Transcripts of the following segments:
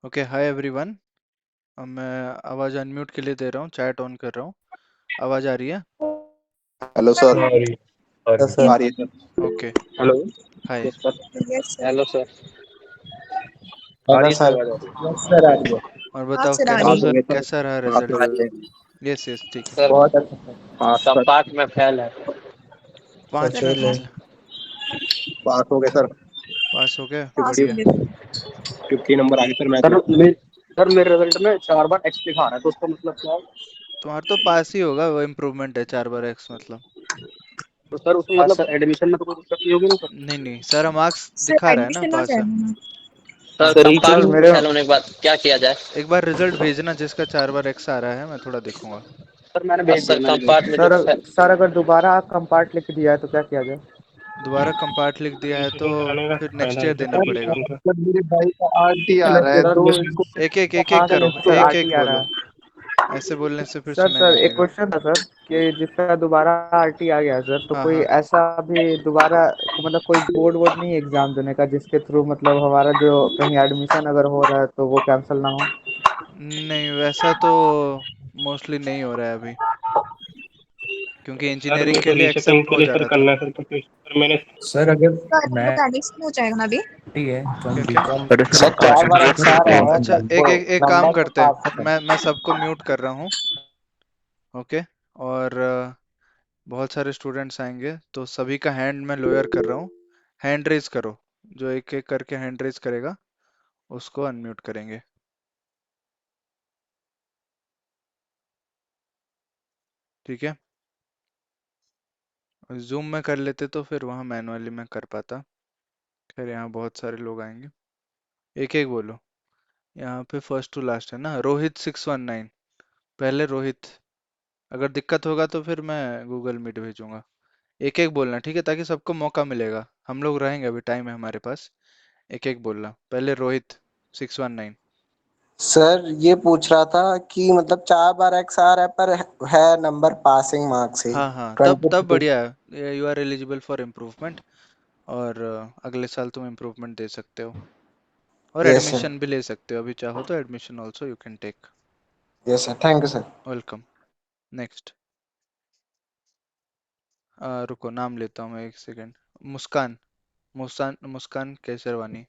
Okay, hi everyone. मैं आवाज़ unmute के लिए दे रहा हूँ, चैट ऑन कर रहा हूँ। आवाज़ आ रही है? Hello sir. Sorry yes sorry sir. आ रही है sir. Okay. Hello. Hi. Yes sir. Yes sir. Hello sir. आ हेलो रही है सर, सर। आवाज आ रही यस सर आ रही है। और हाँ बताओ सर, आ रही कैसे पास हो है। गए सर। कैसा रहा पास हो रिजल्ट? गए। यस यस, ठीक है है। सर। बहुत अच्छा सर। पास सर। संपात में फेल है। पांच सर में फेल है। फेल? पास हो गए सर। पास हो गए, पास हो बढ़िया। गए फिफ्टी सर। 50 नंबर आ गए सर मैथ सर में। मेरे रिजल्ट में 4 बार एक्स दिखा रहा है, तो उसका मतलब क्या है? तुम्हारा तो पास ही होगा, वो इम्प्रूवमेंट है 4 बार एक्स मतलब। तो सर उसमें मतलब एडमिशन में तो कोई दिक्कत नहीं होगी ना सर? नहीं नहीं, सारा मार्क्स सर दिखा रहा है ना, एडमिशन हो पास है। जाएगा ना? हाँ, सर संपात में मेरे फेल होने के बाद क्या किया जाए? एक बार रिजल्ट भेजना जिसका 4 बार एक्स आ रहा है, मैं थोड़ा देखूंगा। सर मैंने भेज दिया, मैंने संपात में जो सर सर अगर दोबारा कंपार्ट लिख दिया है तो क्या किया जाए? दोबारा कंपार्ट लिख दिया है तो एडमिशन कराने का फिर फायदा नेक्स्ट है ईयर देना सर पड़ेगा। एडमिशन का। सर मेरे भाई का आरटी आ सर रहा है तो सर इसको एक हाँ एक सर करो, इससे एक एक आरटी आ रहा बोलो। है। ऐसे बोलने से फिर सर सुनाई सर नहीं एक देगा। क्वेश्चन था सर कि जिसका दोबारा आरटी आ गया सर, तो हाँ कोई हाँ। ऐसा भी दोबारा मतलब कोई बोर्ड वोर्ड नहीं एग्जाम देने का जिसके थ्रू मतलब हमारा जो कहीं एडमिशन अगर हो रहा है तो वो कैंसिल ना हो? नहीं, वैसा तो मोस्टली नहीं हो रहा है अभी, क्योंकि सर इंजीनियरिंग मेरे के को लिए रीसेटिंग एक्सेप्ट के हो लिए जा सर रहा था। करना है सर, तो सर मैंने सर अगर तो मैथ एडमिशन हो जाएगा ना अभी? है तो हम क्या क्या? बीकॉम सर 4 बार एक्स आ रहा है अच्छा, तो एक काम नंबर तो करते पास हैं, है। मैं सबको म्यूट कर रहा हूँ। ओके। और बहुत सारे स्टूडेंट्स आएंगे तो सभी का हैंड मैं लोअर कर रहा हूँ। हैंड रेज करो। जो एक एक करके हैंड रेज करेगा उसको अनम्यूट करेंगे। ठीक है। जूम में कर लेते तो फिर वहाँ मैनुअली मैं कर पाता। खैर, यहाँ बहुत सारे लोग आएंगे। एक एक बोलो। यहाँ पे फर्स्ट टू लास्ट है ना, रोहित 619। पहले रोहित। अगर दिक्कत होगा तो फिर मैं गूगल मीट भेजूंगा। एक एक बोलना, ठीक है, ताकि सबको मौका मिलेगा, हम लोग रहेंगे, अभी टाइम है हमारे पास। एक एक बोलना, पहले रोहित 619। सर ये पूछ रहा था कि मतलब 4 बार एक्स आ रहा है पर है नंबर पासिंग मार्क्स ही हाँ हाँ, तब 20। तब बढ़िया है, you are eligible for improvement. और अगले साल तुम इम्प्रूवमेंट दे सकते हो। और यस सर। एडमिशन भी ले सकते हो, अभी चाहो तो admission also you can take. Yes sir, thank you sir. Welcome. Next. रुको, नाम लेता हूँ मैं, एक सेकेंड। मुस्कान। मुस्कान मुस्कान केसरवानी।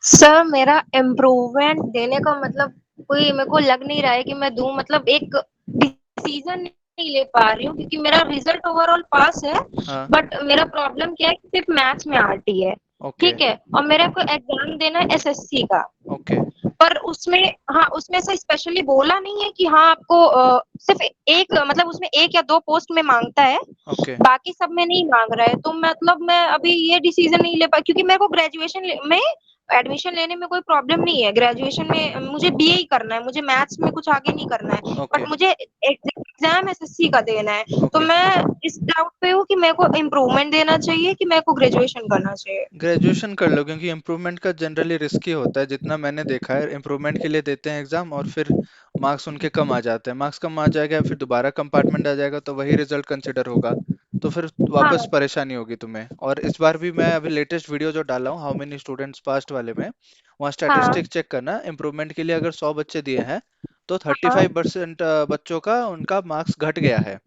सर मेरा इम्प्रूवमेंट देने का मतलब कोई मेरे को लग नहीं रहा है कि मैं दूं, मतलब एक डिसीजन नहीं ले पा रही हूँ क्योंकि मेरा रिजल्ट ओवरऑल पास है। हाँ। बट मेरा प्रॉब्लम क्या है कि सिर्फ मैथ्स में आरटी है। ओके। ठीक है, और मेरे को एग्जाम देना है एसएससी का। ओके। पर उसमें, हाँ उसमें से स्पेशली बोला नहीं है कि हाँ आपको सिर्फ एक मतलब उसमें एक या दो पोस्ट में मांगता है, ओके। बाकी सब में नहीं मांग रहा है। तो मतलब मैं अभी ये डिसीजन नहीं ले पा क्योंकि मेरे को ग्रेजुएशन में एडमिशन लेने में कोई प्रॉब्लम नहीं है। ग्रेजुएशन में मुझे बीए ही करना है, मुझे मैथ्स में कुछ आगे नहीं करना है। ओके। बट मुझे एग्जाम एसएससी का देना है, तो ओके। मैं इस डाउट पे हूँ कि मेरे को इम्प्रूवमेंट देना चाहिए कि मेरे को ग्रेजुएशन करना चाहिए। ग्रेजुएशन कर लो, क्योंकि इम्प्रूवमेंट का जनरली रिस्की होता है, जितना मैंने देखा है। इम्प्रूवमेंट के लिए देते हैं एग्जाम और फिर मार्क्स उनके कम आ जाते हैं, मार्क्स कम आ जाएगा, फिर दोबारा कंपार्टमेंट आ जाएगा तो वही रिजल्ट कंसिडर होगा। तो फिर वापस हाँ परेशानी होगी तुम्हें। और इस बार भी मैं अभी लेटेस्ट वीडियो जो डाला हूँ, हाउ मेनी स्टूडेंट्स पास्ट वाले में, वहाँ हाँ स्टैटिस्टिक्स चेक करना। इम्प्रूवमेंट के लिए अगर 100 बच्चे दिए हैं तो थर्टी हाँ। फाइव परसेंट बच्चों का उनका मार्क्स घट गया है।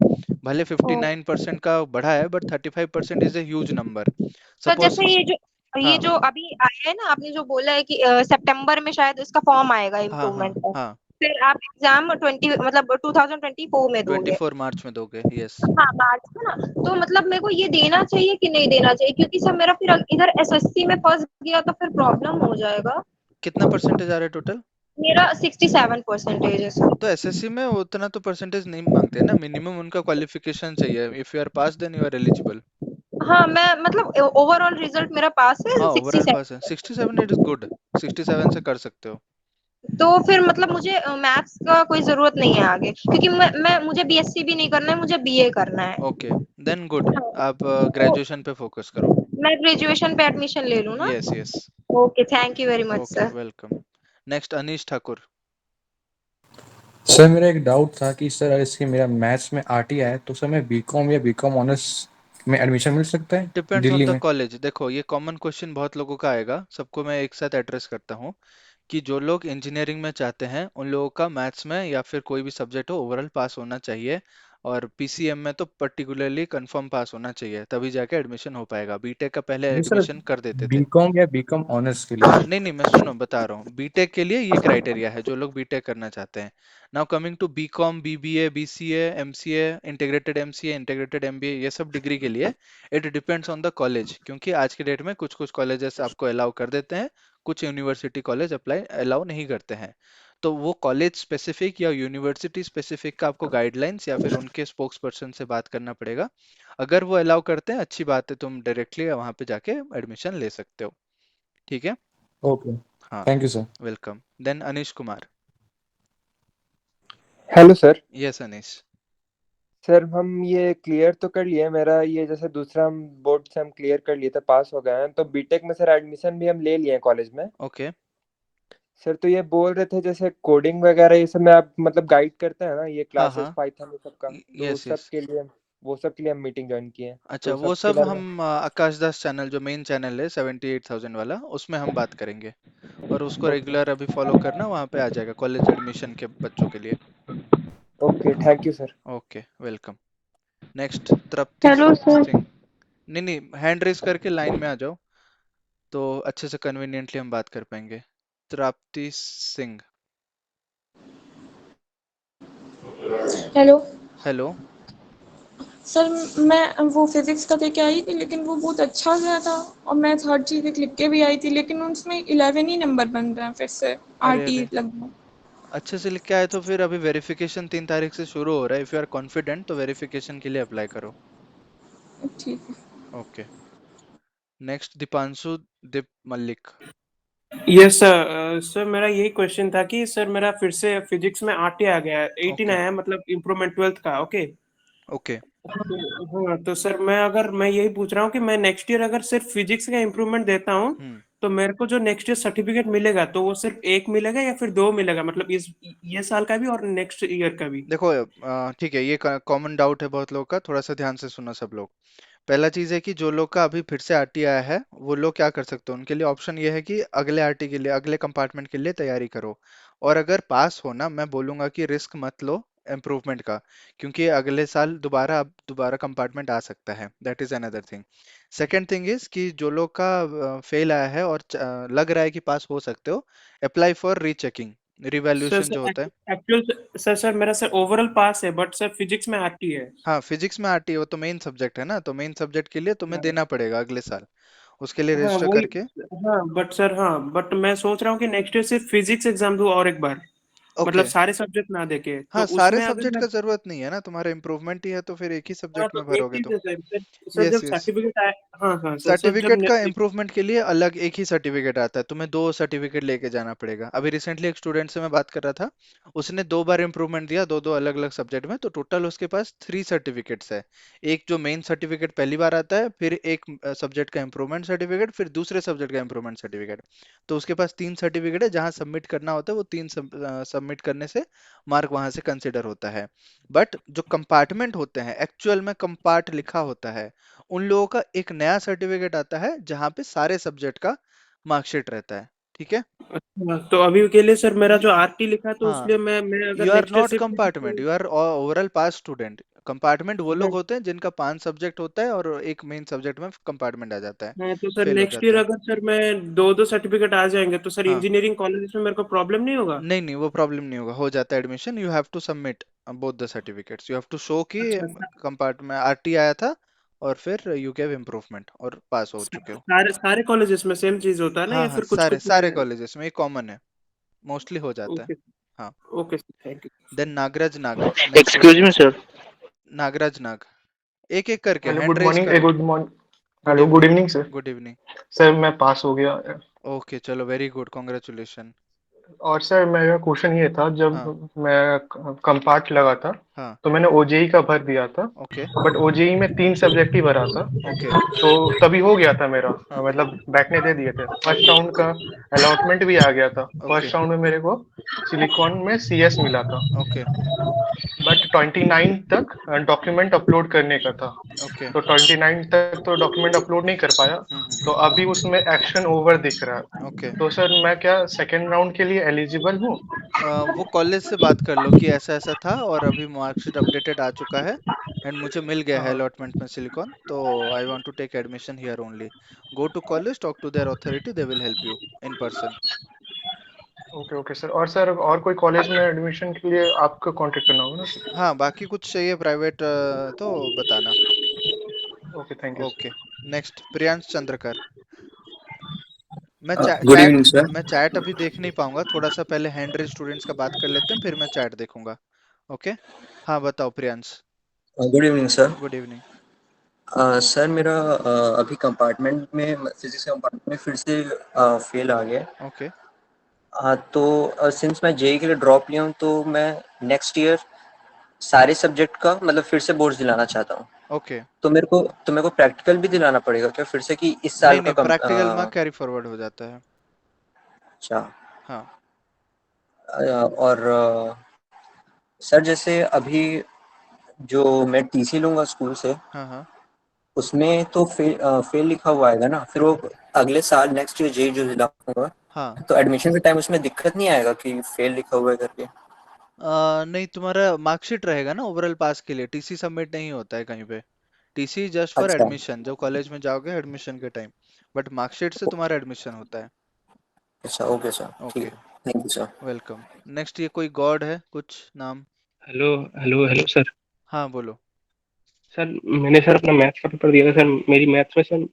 भले ओ, 59% का बढ़ा है, but 35% is a huge number. तो सपोज। जैसे ये हाँ जो अभी आया है ना, आपने जो बोला है कि सितंबर में शायद इसका फॉर्म आएगा हाँ हाँ इम्प्रूवमेंट का, हाँ। फिर आप एग्जाम 2024 में दोगे? 24 मार्च में दोगे, यस। हाँ मार्च में ना। तो मतलब मेरे को ये देना चाहिए कि नहीं देना चाहिए, क्योंकि सब मेरा फिर इधर एसएससी में फंस गया तो फिर प्रॉब्लम हो जाएगा। कितना परसेंटेज आ रहा है टोटल? मेरा 67% है सर। तो एसएससी में उतना तो परसेंटेज नहीं मांगते ना, मिनिमम उनका क्वालिफिकेशन चाहिए। If you are pass then you are eligible. हाँ मैं मतलब ओवरऑल रिजल्ट मेरा पास है हाँ, सिक्सटी ओवरऑल पास है, सेवन 67 इट इज गुड। 67 से कर सकते हो। तो फिर मतलब मुझे मैथ्स का कोई जरूरत नहीं है आगे, क्योंकि मैं मुझे बीएससी भी नहीं करना है, मुझे बीए करना है। Okay, then good. हाँ, आप तो ग्रेजुएशन पे फोकस करो। मैं ग्रेजुएशन पे एडमिशन ले लूँ ना? Yes yes. Okay, thank you very much okay, sir. Welcome. Next, Anish Thakur. Sir मेरा एक डाउट था कि सर अगर इसके मेरा मैथ्स में आरटी आया है तो सर मैं बीकॉम या बीकॉम ऑनर्स में एडमिशन मिल सकता है डिपेंड्स ऑन दिल्ली द में? कॉलेज। देखो, ये कॉमन क्वेश्चन बहुत लोगों का आएगा, सबको मैं एक साथ एड्रेस करता हूँ कि जो लोग इंजीनियरिंग में चाहते हैं उन लोगों का मैथ्स में या फिर कोई भी सब्जेक्ट हो ओवरऑल पास होना चाहिए, और पीसीएम में तो पर्टिकुलरली कंफर्म पास होना चाहिए, तभी जाके एडमिशन हो पाएगा। बीटेक का पहले नहीं सर, एडमिशन कर देते थे। बीकॉम या बीकॉम ऑनर्स के लिए। नहीं नहीं, मैं सुनो बता रहा हूँ, बीटेक के लिए ये क्राइटेरिया है जो लोग बीटेक करना चाहते हैं। Now coming to BCom, BBA, BCA, MCA, integrated MCA, integrated MBA, ये सब डिग्री के लिए it depends on the college, क्योंकि आज के डेट में कुछ कुछ कॉलेजेस आपको अलाउ कर देते हैं, कुछ यूनिवर्सिटी कॉलेज अप्लाई अलाउ नहीं करते हैं। तो वो कॉलेज स्पेसिफिक या यूनिवर्सिटी स्पेसिफिक का आपको गाइडलाइंस या फिर उनके स्पोक्स पर्सन से बात करना पड़ेगा। अगर वो अलाउ करते हैं अच्छी बात है, तुम डायरेक्टली वहां पे जाके एडमिशन ले सकते हो। ठीक है। ओके, हाँ, thank you sir. Welcome. Then Anish Kumar. Hello sir. Yes Anish. Sir हम ये क्लियर तो कर लिए, मेरा ये जैसे दूसरा हम बोर्ड से हम क्लियर कर लिए थे, पास हो गए हैं, तो बीटेक में सर एडमिशन भी हम ले लिए हैं कॉलेज में। ओके। सर तो ये बोल रहे थे जैसे कोडिंग वगैरह ये सब में आप मतलब गाइड करते हैं ना, ये हाँ क्लासेस हाँ। पाइथन ये सब का, तो यस उस सब यस। के लिए वो सब के लिए हम मीटिंग ज्वाइन किए हैं, अच्छा, तो वो सबके सब बारे में। हम आकाश दास चैनल जो मेन चैनल है 78,000 वाला, उसमें हम बात करेंगे। और उसको ओके रेगुलर अभी फॉलो करना, वहाँ पे आ जाएगा कॉलेज एडमिशन के बच्चों के लिए। Okay, thank you sir. Okay, welcome. Next Tripti hello sir. Singh. नहीं नहीं, हैंड रेस करके लाइन में आ जाओ, तो अच्छे से कन्वीनियंटली हम बात कर पाएंगे। Tripti Singh. Hello hello. Sir, मैं वो फिजिक्स का दे के आई थी, लेकिन वो बहुत अच्छा गया था और मैं हर चीज़ लिख के भी आई थी, लेकिन उसमें 11 ही नंबर बन रहे हैं फिर से। अरे आरटी अरे, लगभग। अच्छे से लिख के आए तो फिर अभी वेरिफिकेशन 3 तारीख से शुरू हो रहा है। इफ़ यू आर कॉन्फिडेंट तो वेरिफिकेशन के लिए अप्लाई करो। ठीक है। Okay. Next Deepanshu Deep Mallick. Yes sir. Sir मेरा यही क्वेश्चन था कि सर मेरा फिर से फिजिक्स में 8 ही आ गया है, 18 ओके आया है, मतलब इम्प्रूवमेंट 12th का। ओके। ओके। हाँ तो सर मैं यही पूछ रहा हूँ कि मैं नेक्स्ट ईयर अगर सिर्फ फिजिक्स का इम्प्रूवमेंट देता हूँ, हम्म। तो मेरे को जो नेक्स्ट ईयर सर्टिफिकेट मिलेगा तो वो सिर्फ एक मिलेगा या फिर दो मिलेगा, मतलब इस ये साल का भी और नेक्स्ट ईयर का भी। देखो ठीक है, ये कॉमन डाउट है बहुत लोगों का, थोड़ा सा ध्यान से सुनो सब लोग। पहला चीज है कि जो लोग का अभी फिर से आरटी आया है वो लोग क्या कर सकते हो, उनके लिए ऑप्शन ये है कि अगले आरटी के लिए, अगले कंपार्टमेंट के लिए तैयारी करो। और अगर पास हो ना, मैं बोलूंगा कि रिस्क मत लो इम्प्रूवमेंट का, क्योंकि अगले साल दोबारा अब दोबारा कंपार्टमेंट आ सकता है। That is another thing. Second thing is कि जो लोग का फेल आया है और लग रहा है कि पास हो सकते हो, apply for rechecking, sir revaluation जो सर होता है। एक्चुअल सर सर मेरा सर ओवरऑल पास है, बट सर फिजिक्स में आती है। हाँ, फिजिक्स में आरटी वो तो मेन सब्जेक्ट है ना, तो मेन सब्जेक्ट के लिए तुम्हें देना पड़ेगा अगले साल, उसके लिए हाँ रजिस्टर वही। करके। हाँ बट सर, हाँ बट मैं सोच रहा हूँ कि नेक्स्ट ईयर सिर्फ फिजिक्स एग्जाम दूँ और एक बार, मतलब ओके। सारे सब्जेक्ट ना देके, तो हाँ, सारे उसमें अगर सब्जेक्ट मैं। का जरूरत नहीं है ना, तुम्हारा इम्प्रूवमेंट ही है तो फिर एक ही हाँ सब्जेक्ट तो में एक भरोगे चीज तुम। है सर, सर जब यस यस। सर्टिफिकेट आए। हाँ हाँ सर, सर जब सर्टिफिकेट का इम्प्रूवमेंट के लिए अलग एक ही सर्टिफिकेट आता है, तुम्हें दो सर्टिफिकेट लेके जाना पड़ेगा। अभी रिसेंटली एक स्टूडेंट से मैं बात कर रहा था, उसने 2 बार इम्प्रूवमेंट दिया, दो दो अलग अलग सब्जेक्ट में, तो टोटल उसके पास 3 सर्टिफिकेट्स है। एक जो मेन सर्टिफिकेट पहली बार आता है, फिर एक सब्जेक्ट का इम्प्रूवमेंट सर्टिफिकेट, फिर दूसरे सब्जेक्ट का इम्प्रूवमेंट सर्टिफिकेट। तो उसके पास 3 सर्टिफिकेट है, जहाँ सबमिट करना होता है वो तीन सबमिट करने से मार्क वहां से कंसिडर होता है। बट जो कंपार्टमेंट होते हैं, एक्चुअल में कंपार्ट लिखा होता है, उन लोगों का एक नया सर्टिफिकेट आता है जहाँ पे सारे सब्जेक्ट का मार्कशीट रहता है। ठीक है। अच्छा, तो अभी के लिए सर मेरा जो आरटी लिखा है, तो हाँ, उसलिए मैं अगर you are next year not सिर्फ compartment, you are overall pass student. Compartment वो लोग हाँ होते हैं जिनका 5 सब्जेक्ट होता है और एक मेन सब्जेक्ट में कंपार्टमेंट आ जाता है, हाँ, तो सर फेल हो नेक्स्ट ईयर जाते हैं। अगर सर मैं दो दो सर्टिफिकेट आ जाएंगे तो सर हाँ, इंजीनियरिंग कॉलेज में मेरे को प्रॉब्लम नहीं होगा? नहीं नहीं, वो प्रॉब्लम नहीं होगा, हो जाता है admission. You have to submit both the certificates, you have to show कि अच्छा कंपार्टमेंट आरटी आया था और फिर यू गेव इम्प्रूवमेंट और पास हो चुके हो। सारे सारे कॉलेजेस में सेम चीज होता है ना, हाँ या हाँ, फिर कुछ सारे कुछ सारे में? कॉलेजेस में ये कॉमन है, मोस्टली हो जाता है। ओके। हाँ। Okay sir, thank you. Then Nagraj Nag. Next excuse question. Me sir. Nagraj Nag. एक एक करके hello, hand good race morning. करो। Good morning. Good hello, good evening. Evening sir. Good evening. Sir मैं पास हो गया। ओके चलो, वेरी गुड, कॉन्ग्रेचुलेशन। और सर मेरा क्वेश्चन ये था, जब हाँ मैं कंपार्ट लगा था हाँ तो मैंने ओजेई का भर दिया था, ओके बट ओजेई में 3 सब्जेक्ट ही भरा था। ओके तो तभी हो गया था मेरा, हम्म मतलब बैठने दे दिए थे, फर्स्ट राउंड का अलॉटमेंट भी आ गया था। ओके फर्स्ट राउंड में मेरे को सिलिकॉन में सीएस मिला था, ओके बट 29 तक डॉक्यूमेंट अपलोड करने का था। ओके तो 29 तक तो डॉक्यूमेंट अपलोड नहीं कर पाया, तो अभी उसमें एक्शन ओवर दिख रहा है। ओके तो सर मैं क्या सेकेंड राउंड के लिए एलिजिबल हूँ? वो कॉलेज से बात कर लो कि ऐसा ऐसा था और अभी मार्कशीट अपडेटेड आ चुका है एंड मुझे मिल गया है हाँ। अलॉटमेंट में सिलिकॉन, तो I want to take admission here only. Go to college, talk to their authority, they will help you in person. Okay okay sir, और सर और कोई कॉलेज में एडमिशन के लिए आपको कांटेक्ट करना होगा ना सर? हाँ, बाकी कुछ चाहिए प्राइवेट तो बताना। Okay, thank you okay, sir. Next Priyansh Chandrakar. मैं गुड चैट इवनिंग सर। मैं चैट अभी देख नहीं पाऊंगा, थोड़ा सा पहले हैंड रेज स्टूडेंट्स का बात कर लेते हैं, फिर मैं चैट देखूंगा। ओके, हाँ बताओ Priyansh. Good evening sir. Good evening. Sir मेरा अभी कंपार्टमेंट में, फिजिक्स कंपार्टमेंट में फिर से फेल आ गया। ओके तो सिंस मैं जेई के लिए ड्रॉप लिया हूँ, तो मैं नेक्स्ट ईयर सारे सब्जेक्ट का मतलब फिर से बोर्ड्स दिलाना चाहता हूँ। ओके। तो मेरे को प्रैक्टिकल भी दिलाना पड़ेगा क्या फिर से, कि इस नहीं साल का नहीं, प्रैक्टिकल मार्क कैरी फॉरवर्ड हो जाता है। अच्छा। हाँ और सर जैसे अभी जो मैं टीसी लूंगा स्कूल से, हाँ हाँ उसमें तो फेल लिखा हुआ आएगा ना, फिर वो अगले साल नेक्स्ट ईयर जेई जो दिलाऊंगा, हाँ। तो एडमिशन के टाइम उसमें दिक्कत नहीं आएगा कि फेल लिखा हुआ है करके? नहीं, तुम्हारा मार्कशीट रहेगा ना ओवरऑल पास के लिए, टीसी सबमिट नहीं होता है कहीं पे। टीसी जस्ट फॉर अच्छा एडमिशन, जब कॉलेज में जाओगे एडमिशन के टाइम, बट मार्कशीट से तुम्हारा एडमिशन होता है। अच्छा, ओके सर, ठीक ओके, है, thank you sir. Welcome. Next, ये कोई गॉड है कुछ नाम? Hello hello hello sir. हाँ बोलो। सर मैंने सर अपना मैथ्स का पेपर दिया था सर, मेरी मैथ्स में सर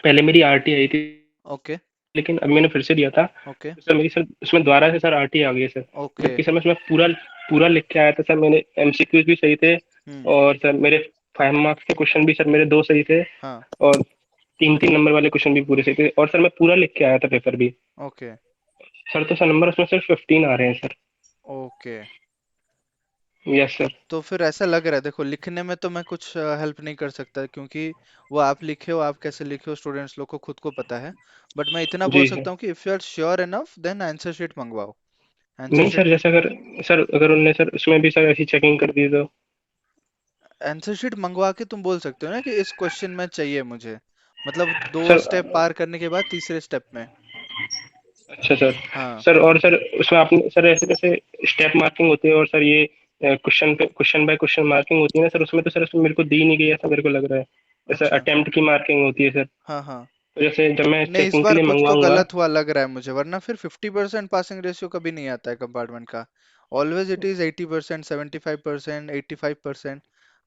पहले मेरी आरटी आई थी, ओके लेकिन अब मैंने फिर से दिया था, ओके तो सर मेरी सर उसमें दोबारा से सर आरटी आ गई है सर। ओके। जबकि सर मैं उसमें पूरा पूरा लिख के आया था सर, मेरे एमसीक्यूज भी सही थे, हम्म। और सर मेरे 5 मार्क्स के क्वेश्चन भी सर मेरे 2 सही थे, हाँ। और 3-3 नंबर वाले क्वेश्चन भी पूरे सही थे, और सर मैं पूरा लिख के आया था पेपर भी। ओके सर तो सर नंबर उसमें सिर्फ 15 आ रहे हैं सर। ओके। Yes sir. तो फिर ऐसा लग रहा है, देखो लिखने में तो मैं कुछ हेल्प नहीं कर सकता, क्योंकि वो आप लिखे हो, आप कैसे लिखे हो स्टूडेंट्स लोग को खुद को पता है। बट मैं इतना बोल जी सर। सकता हूँ कि if you are sure enough then answer sheet मंगवाओ। आंसर नहीं सर, शीट जैसे अगर सर अगर उनने सर उसमें भी सर ऐसी चेकिंग कर दी तो? आंसर शीट मंगवा के तुम बोल सकते हो ना कि इस क्वेश्चन में चाहिए मुझे, मतलब दो सर स्टेप पार करने के बाद तीसरे स्टेप में। अच्छा सर। हाँ। सर और सर उसमें आपने सर ऐसे कैसे स्टेप मार्किंग होती है, और सर ये क्वेश्चन पे क्वेश्चन बाय क्वेश्चन मार्किंग होती है ना सर, उसमें तो सर उसमें मेरे को दी नहीं गई, ऐसा मेरे को लग रहा है। जैसे अच्छा। अटेम्प्ट की मार्किंग होती है सर, हाँ हाँ। तो जैसे जब मैं नहीं, इस चेकिंग के बार लिए कुछ तो मंगवाऊंगा। गलत हुआ लग रहा है मुझे, वरना फिर 50% पासिंग रेशियो कभी नहीं आता है कंपार्टमेंट का। ऑलवेज इट इज 80%, 75%, 85%,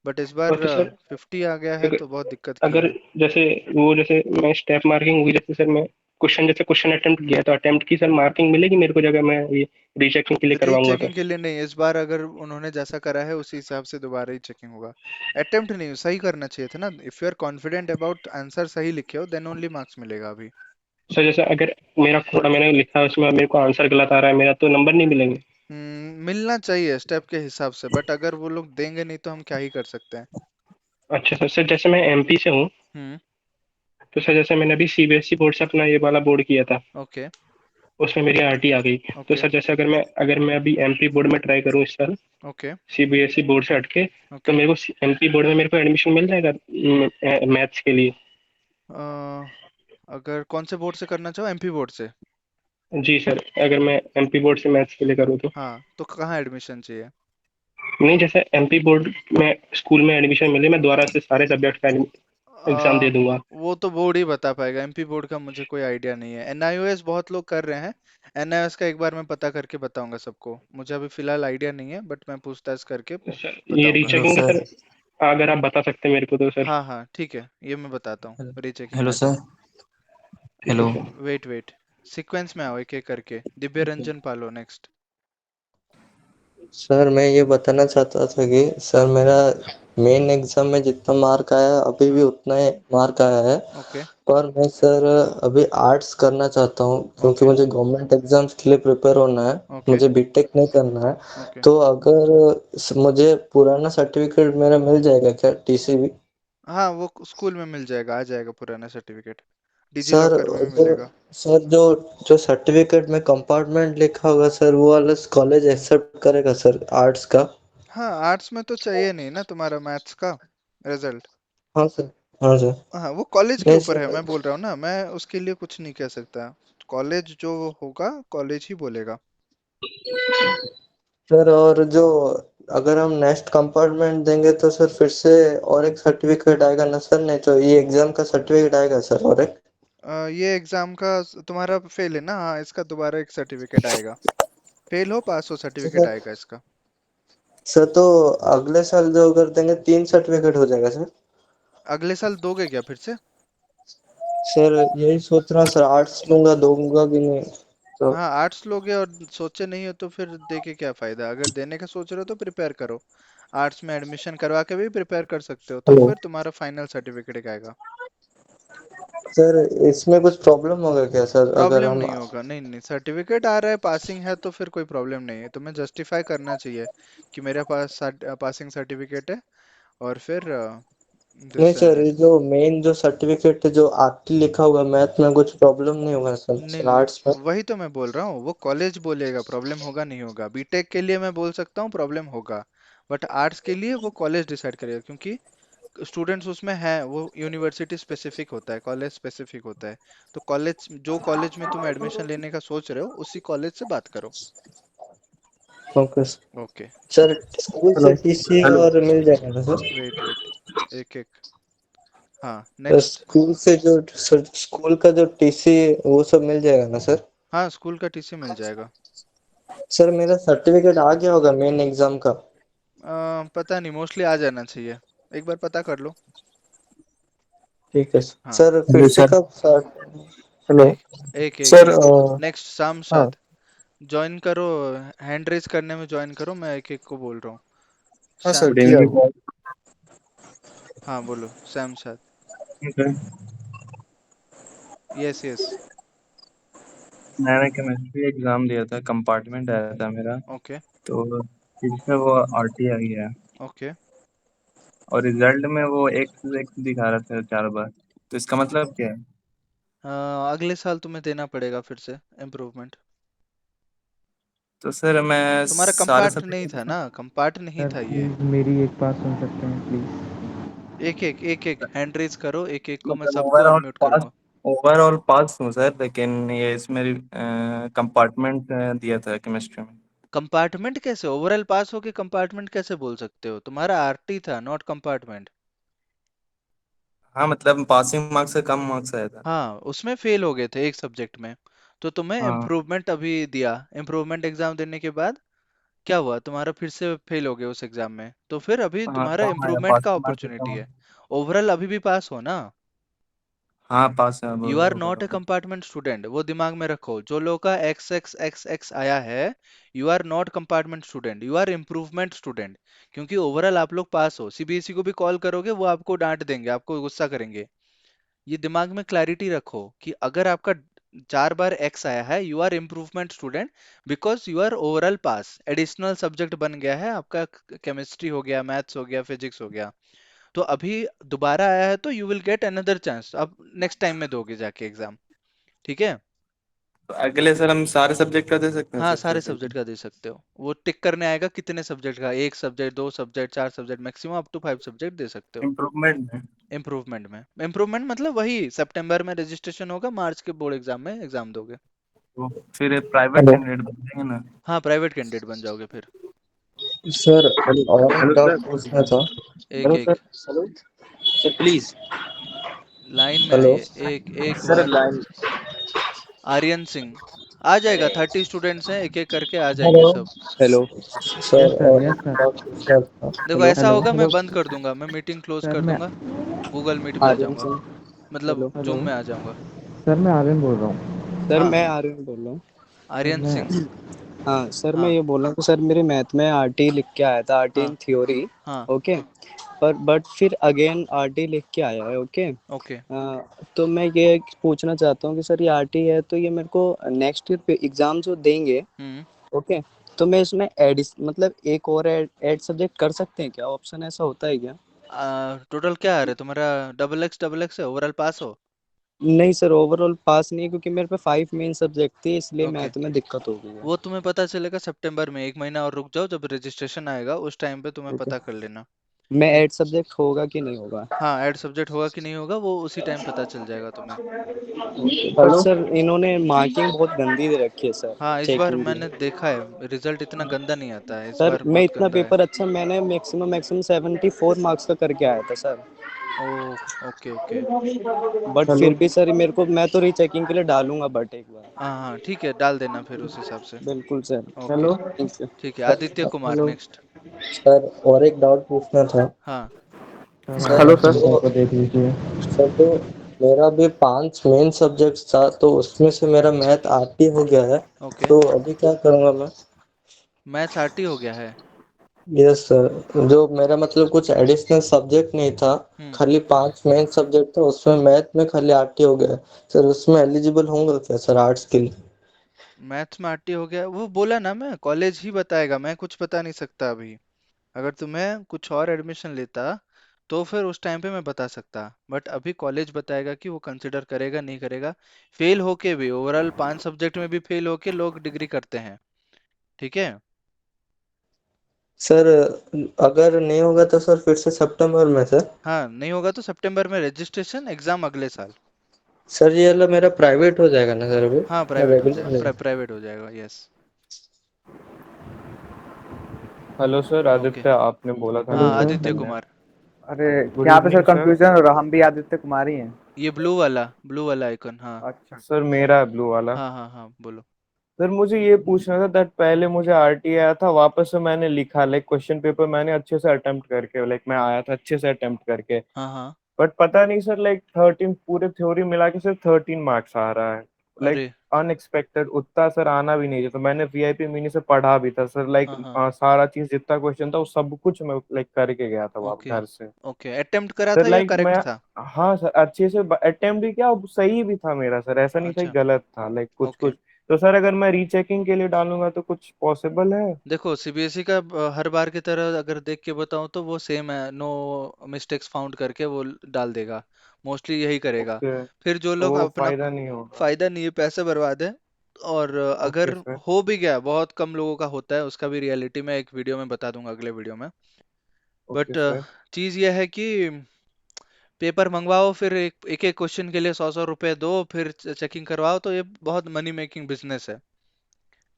बट इस और बार तो सर 50 आ गया है अगर तो बहुत दिक्कत की अगर है। जैसे वो जैसे मैं स्टेप मार्किंग हुई, जैसे सर मैं क्वेश्चन जैसे क्वेश्चन अटेम्प्ट किया, तो अटेम्प्ट की सर मार्किंग मिलेगी मेरे को, जगह मैं ये रीचेकिंग के लिए करवाऊंगा तो? रीचेकिंग के लिए नहीं, इस बार अगर उन्होंने जैसा करा है उसी हिसाब से दोबारा ही चेकिंग होगा। अटेम्प्ट नहीं, सही करना चाहिए था ना, if you are confident about answer सही लिखे हो देन ओनली मार्क्स मिलेगा अभी। सर जैसे अगर मेरा थोड़ा मैंने लिखा है उसमें, मेरे को आंसर गलत आ रहा है मेरा, तो नंबर नहीं मिलेंगे? मिलना चाहिए स्टेप के हिसाब से, बट अगर वो लोग देंगे नहीं तो हम क्या ही कर सकते हैं। अच्छा सर। सर जैसे मैं एमपी से हूँ, हम्म। तो सर जैसे मैंने अभी सीबीएसई बोर्ड से अपना ये वाला बोर्ड किया था, ओके उसमें मेरी आरटी आ गई। तो ओके सर जैसे अगर मैं अभी एमपी बोर्ड में ट्राई करूँ इस साल, ओके सीबीएसई बोर्ड से हटके, तो ओके। मेरे को एमपी बोर्ड में मेरे को एडमिशन मिल जाएगा मैथ्स के लिए? अगर कौन से बोर्ड से करना चाहो, एमपी बोर्ड से? जी सर, अगर मैं एमपी बोर्ड से मैथ्स के लिए करूँ तो? हाँ, तो कहाँ एडमिशन चाहिए? नहीं, जैसे एमपी बोर्ड में स्कूल में एडमिशन मिले, मैं दोबारा से सारे सब्जेक्ट का एग्जाम आ, दे दूंगा। वो तो बोर्ड ही बता पाएगा, एमपी बोर्ड का मुझे कोई आइडिया नहीं है। एनआईओएस बहुत लोग कर रहे हैं, एनआईओएस का एक बार मैं पता करके बताऊंगा सबको, मुझे अभी फिलहाल आइडिया नहीं है, बट मैं पूछताछ करके सर ये बताऊंगा। हेलो रीचेकिंग का सर। सर, अगर आप बता सकते हैं मेरे को तो सर। हाँ हाँ ठीक है, ये मैं बताता हूँ हेलो रीचेकिंग हेलो का तो। सर। ठीक है hello. Sir. Wait wait, sequence में आओ एक एक करके। दिव्य रंजन पालो नेक्स्ट। सर मैं ये बताना चाहता था कि सर मेरा मेन एग्जाम में जितना मार्क आया अभी भी हाँ उतना ही मार्क आया है। ओके पर मैं सर अभी आर्ट्स करना चाहता हूँ क्योंकि ओके मुझे गवर्नमेंट एग्जाम्स के लिए प्रिपेयर होना है। ओके मुझे बीटेक नहीं करना है। ओके तो अगर मुझे पुराना सर्टिफिकेट मेरा मिल जाएगा क्या, टीसी भी? हाँ वो स्कूल में मिल जाएगा, आ जाएगा पुराना सर्टिफिकेट, डिजी सर लॉकर में भी जो मिलेगा। सर जो जो सर्टिफिकेट में कंपार्टमेंट लिखा होगा सर, वो वाला कॉलेज एक्सेप्ट करेगा सर, आर्ट्स का? हाँ आर्ट्स में तो चाहिए नहीं ना तुम्हारा मैथ्स का रिजल्ट। हाँ सर। हाँ सर। हाँ वो कॉलेज के नहीं ऊपर है, सर। मैं बोल रहा हूँ ना, मैं उसके लिए कुछ नहीं कह सकता। कॉलेज जो होगा कॉलेज ही बोलेगा। सर और जो अगर हम नेक्स्ट कंपार्टमेंट देंगे तो सर फिर से और एक सर्टिफिकेट आएगा ना सर? नहीं तो ये एग्जाम का सर्टिफिकेट आएगा सर और एक? ये एग्जाम का तुम्हारा फेल है ना, हाँ इसका दोबारा एक सर्टिफिकेट आएगा। फेल हो पास हो तो सर्टिफिकेट सर आएगा इसका। सर तो अगले साल जो अगर देंगे 3 सर्टिफिकेट हो जाएगा सर? अगले साल दोगे क्या फिर से? सर यही सोच रहा हूँ सर, आर्ट्स लूंगा दूंगा कि नहीं तो। हाँ आर्ट्स लोगे और सोचे नहीं हो तो फिर दे के क्या फायदा, अगर देने का सोच रहे हो तो प्रिपेयर करो। आर्ट्स में एडमिशन करवा के भी प्रिपेयर कर सकते हो, तो हेलो फिर तुम्हारा फाइनल सर्टिफिकेट आएगा। सर, इसमें कुछ प्रॉब्लम होगा क्या सर अगर प्रॉब्लम हम? नहीं होगा, नहीं नहीं, सर्टिफिकेट आ रहा है, पासिंग है तो फिर कोई प्रॉब्लम नहीं है, तुम्हें जस्टिफाई करना चाहिए कि मेरे पास पासिंग सर्टिफिकेट है, और फिर नहीं दिस एंड सर, ये दैट। जो मेन जो सर्टिफिकेट है जो आरटी लिखा होगा, मैथ में कुछ प्रॉब्लम नहीं होगा सर, नहीं सर आर्ट्स में? नहीं, वही तो मैं बोल रहा हूँ, वो कॉलेज बोलेगा प्रॉब्लम होगा नहीं होगा। बीटेक के लिए मैं बोल सकता हूँ प्रॉब्लम होगा, बट आर्ट्स के लिए वो कॉलेज डिसाइड करेगा, क्योंकि स्टूडेंट्स उसमें हैं, वो यूनिवर्सिटी स्पेसिफिक होता है, कॉलेज स्पेसिफिक होता है। तो कॉलेज, जो कॉलेज में तुम एडमिशन लेने का सोच रहे हो उसी कॉलेज से बात करो। Okay sir. Okay. Sir school hello से टीसी हेलो। और मिल जाएगा ना सर? वेट वेट, एक एक, हाँ सर नेक्स्ट। स्कूल से जो सर, स्कूल का जो टीसी वो सब मिल जाएगा ना सर? हाँ स्कूल का टीसी मिल जाएगा। सर मेरा सर्टिफिकेट आ गया होगा मेन एग्जाम का? पता नहीं, मोस्टली आ जाना चाहिए, एक बार पता कर लो। ठीक है हाँ सर। फिर हेलो से सर। कब स्टार्ट? हेलो एक एक एक सर। एक नेक्स्ट शाम हाँ शाद ज्वाइन करो, हैंड रेज करने में ज्वाइन करो, मैं एक एक को बोल रहा हूँ। हाँ सर, सैम, किया हुआ। हाँ बोलो सैम शाद। ठीक है। Yes yes. मैंने केमिस्ट्री एग्जाम दिया था, कंपार्टमेंट आया था मेरा। ओके तो इसमें वो आरटी आई है, ओके। और रिजल्ट में वो एक्स एक्स दिखा रहा था 4 बार। तो इसका मतलब क्या है? अगले साल तुम्हें देना पड़ेगा फिर से इम्प्रूवमेंट। तो सर मैं तुम्हारा सारे कंपार्ट नहीं था सब्जेक्ट, ना, कंपार्ट नहीं सर था ये। प्लीज़ मेरी एक बात सुन सकते हैं प्लीज़? एक एक हैंड रेज करो, एक एक को मैं मतलब सबको ओवरऑल अनम्यूट पास, करूंगा। ओवरऑल पास हूँ सर, लेकिन ये इसमें कंपार्टमेंट दिया था केमिस्ट्री में। कंपार्टमेंट कैसे, ओवरऑल पास हो के कंपार्टमेंट कैसे बोल सकते हो, तुम्हारा आरटी था नॉट कंपार्टमेंट। हाँ मतलब पासिंग मार्क्स से कम मार्क्स आया था। हाँ उसमें फेल हो गए थे एक सब्जेक्ट में, तो तुम्हें हाँ इम्प्रूवमेंट अभी दिया, इम्प्रूवमेंट एग्जाम देने के बाद क्या हुआ, तुम्हारा फिर से फेल हो गए उस एग्जाम में, तो फिर अभी हाँ, तुम्हारा कम आया, इम्प्रूवमेंट का पासिंग मार्क्स से अपॉर्चुनिटी कम आया। है। ओवरऑल अभी भी पास हो ना। हाँ पास है you are not a overall. Compartment student, वो दिमाग में रखो, जो लोग का एक्स एक्स एक्स एक्स आया है, you are not compartment student, you are improvement student. क्योंकि ओवरऑल आप लोग पास हो, सीबीएसई को भी कॉल करोगे वो आपको डांट देंगे, आपको गुस्सा करेंगे। ये दिमाग में क्लैरिटी रखो कि अगर आपका 4 बार एक्स आया है, you are improvement student, because you are overall pass, additional subject बन गया है आपका, केमिस्ट्री हो गया, मैथ्स हो गया, फिजिक्स हो गया। तो अभी दोबारा आया है तो you will get another chance, अब नेक्स्ट टाइम में दोगे जाके एग्जाम। ठीक है। तो अगले सर हम सारे सब्जेक्ट का दे सकते हैं हाँ सारे सर्टिफिकेट? सब्जेक्ट का दे सकते हो, वो टिक करने आएगा कितने सब्जेक्ट का, एक सब्जेक्ट, दो सब्जेक्ट, चार subject, maximum up to 5 subject दे सकते हो। इम्प्रूवमेंट में? इम्प्रूवमेंट में, इम्प्रूवमेंट मतलब वही सितंबर में रजिस्ट्रेशन होगा, मार्च के बोर्ड एग्जाम में एग्जाम दोगे। तो फिर प्राइवेट हेलो कैंडिडेट बन जाएंगे ना? हाँ प्राइवेट कैंडिडेट बन जाओगे फिर। सर हेलो और एक हेलो डाउट सर। पूछना था। एक हेलो एक, sir. Hello sir please. Line में हेलो आइए, एक एक sir one. Line. Aryan Singh, आ जाएगा, 30 स्टूडेंट्स हैं, एक एक करके आ जाएंगे हेलो सब। हेलो सर, यस सर, और यस एक सर। डाउट पूछना था। देखो हेलो ऐसा हेलो होगा, मैं हेलो बंद कर दूंगा, मैं मीटिंग क्लोज सर। कर मैं दूंगा, गूगल मीट पे आ आर्यन जाऊंगा, सिंह। मतलब हेलो जूम हेलो में आ जाऊंगा। सर, मैं आर्यन बोल रहा हूँ। सर, हाँ मैं आर्यन बोल रहा हूँ। सर आर्यन मैं सिंह। हाँ सर, मैं हाँ ये बोल रहा हूँ कि सर मेरे मैथ में आरटी लिख के आया था, आरटी हाँ इन थ्योरी। हाँ ओके। पर बट फिर अगेन आरटी लिख के आया है। ओके। ओके। तो मैं ये पूछना चाहता हूँ कि सर ये आरटी है तो ये मेरे को नेक्स्ट ईयर पे एग्जाम जो देंगे, ओके, तो मैं इसमें मतलब एक और ऐड सब्जेक्ट कर सकते हैं क्या? ऑप्शन ऐसा होता है क्या? टोटल क्या आ रहा है तुम्हारा? डबल एक्स है? ओवरऑल पास हो? नहीं सर, ओवरऑल पास नहीं है क्योंकि मेरे पे 5 मेन सब्जेक्ट थे, इसलिए ओके, मैथ में दिक्कत हो गई है। वो तुम्हें पता चलेगा सितंबर में। 1 महीना और रुक जाओ, जब रजिस्ट्रेशन आएगा उस टाइम पे तुम्हें ओके। पता कर लेना। मैं ठीक। ऐड सब्जेक्ट होगा कि नहीं होगा? हाँ, ऐड सब्जेक्ट होगा कि नहीं होगा वो उसी टाइम पता चल जाएगा तुम्हें। पर सर इन्होंने मार्किंग बहुत गंदी दे रखी है सर, हाँ, इस बार चेकिंग की। मैंने देखा है रिजल्ट इतना गंदा नहीं आता है, इस सर बार मैं बहुत इतना गंदा है। पेपर अच्छा, मैंने मैक्सिमम 74 मार्क्स का करके आया था sir. Oh, okay okay. But फिर भी सर मेरे को, मैं तो रीचेकिंग के लिए डालूंगा बट एक बार। हाँ हाँ, ठीक है, डाल देना फिर उस हिसाब से। बिल्कुल सर। Okay, thank you. ठीक है। Aditya Kumar hello next. Sir, और एक डाउट पूछना था। हाँ। Sir hello sir. को देख लीजिए सर। तो मेरा भी 5 मेन सब्जेक्ट था, तो उसमें से मेरा मैथ आरटी हो गया है। ओके। तो अभी क्या करूँगा मैं? मैथ्स आरटी हो गया है? यस सर, जो मेरा मतलब कुछ एडिशनल सब्जेक्ट नहीं था, हम्म। खाली 5 मेन सब्जेक्ट था, उसमें मैथ में खाली आरटी हो गया है। सर उसमें एलिजिबल होऊंगा क्या सर आर्ट्स के लिए? मैथ्स में आरटी हो गया, वो बोला ना, मैं कॉलेज ही बताएगा, मैं कुछ बता नहीं सकता अभी। अगर तुम्हें कुछ और एडमिशन लेता तो फिर उस टाइम पे मैं बता सकता, बट अभी कॉलेज बताएगा कि वो कंसिडर करेगा नहीं करेगा। फेल होके भी, ओवरऑल 5 सब्जेक्ट में भी फेल होके लोग डिग्री करते हैं। ठीक है। सर अगर नहीं होगा तो सर फिर से सितंबर में सर? हाँ, नहीं होगा तो सितंबर में रजिस्ट्रेशन, एग्जाम अगले साल। सर ये वाला मेरा प्राइवेट हो जाएगा ना सर अभी, हाँ, या प्राइवेट हो रेगुलर? जाएगा, प्राइवेट हो जाएगा, yes. Hello sir, okay. Aditya आपने बोला था हाँ, ना सर, आदित्य मैंने। कुमार। अरे गुड यहाँ पे सर इवनिंग सर। कंफ्यूजन हो रहा, हम भी आदित्य कुमार ही हैं। ये ब्लू वाला आइकन, हाँ। अच्छा। सर मेरा है ब्लू वाला। हाँ हाँ हाँ, बोलो। सर मुझे ये पूछना था दैट पहले मुझे आरटी आया था, वापस से मैंने लिखा, लाइक क्वेश्चन पेपर मैंने अच्छे से अटेम्प्ट करके, लाइक मैं आया था अच्छे से अटेम्प्ट करके। हाँ हाँ। बट पता नहीं सर, लाइक 13 पूरे थ्योरी मिला के सिर्फ 13 मार्क्स आ रहा है। लाइक अरे। अनएक्सपेक्टेड, उतना सर आना भी नहीं चाहिए। तो मैंने वीआईपी मिनी से पढ़ा भी था सर, लाइक हाँ हाँ। सारा चीज जितना क्वेश्चन था वो सब कुछ मैं लाइक करके गया था वाप ओके घर से। ओके, अटेम्प्ट करा सर था या लाइक मैं, करेक्ट था? हाँ सर अच्छे से अटेम्प्ट भी किया, सही भी था मेरा सर, ऐसा नहीं था कि अच्छा। गलत था, लाइक कुछ ओके। कुछ। तो सर अगर मैं रीचेकिंग के लिए डालूंगा तो कुछ पॉसिबल है? देखो, सीबीएसई का हर बार की तरह अगर देख के बताऊं तो वो सेम है, नो मिस्टेक्स फाउंड करके वो डाल देगा, मोस्टली यही करेगा। ओके, फिर जो तो लोग वो अपना फायदा नहीं होगा। फायदा नहीं है, पैसे बर्बाद है। और ओके अगर सर। हो भी गया, बहुत कम लोगों का होता है, उसका भी रियलिटी में एक वीडियो में बता दूंगा, अगले वीडियो में। Okay but sir. चीज यह है कि पेपर मंगवाओ, फिर एक एक क्वेश्चन के लिए 100 100 रुपए दो, फिर चेकिंग करवाओ, तो ये बहुत मनी मेकिंग बिजनेस है।